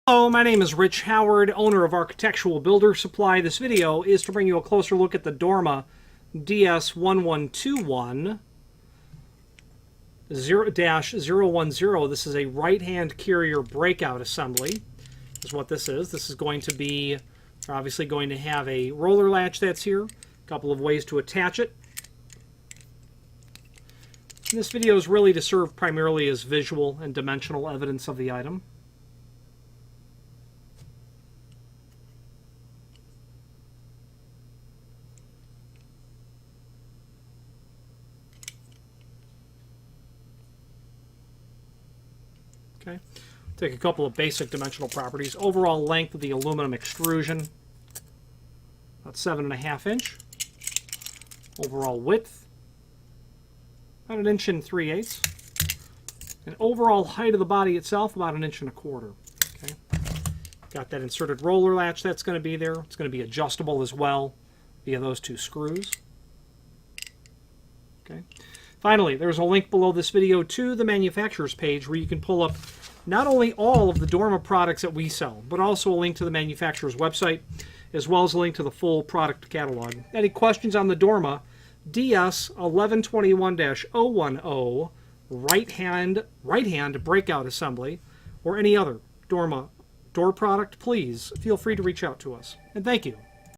Hello, my name is Rich Howard, owner of Architectural Builder Supply. This video is to bring you a closer look at the Dorma DS1121 0-010. This is a right-hand carrier breakout assembly, is what this is. This is going to be, obviously going to have a roller latch that's here, a couple of ways to attach it. And this video is really to serve primarily as visual and dimensional evidence of the item. Okay, take a couple of basic dimensional properties. Overall length of the aluminum extrusion, about 7.5 inch. Overall width, about 1 3/8 inches. And overall height of the body itself, about 1 1/4 inches. Okay, got that inserted roller latch that's going to be there. It's going to be adjustable as well via those two screws. Okay. Finally, there's a link below this video to the manufacturer's page where you can pull up not only all of the Dorma products that we sell, but also a link to the manufacturer's website, as well as a link to the full product catalog. Any questions on the Dorma DS1121-010 right-hand breakout assembly, or any other Dorma door product, please feel free to reach out to us. And thank you.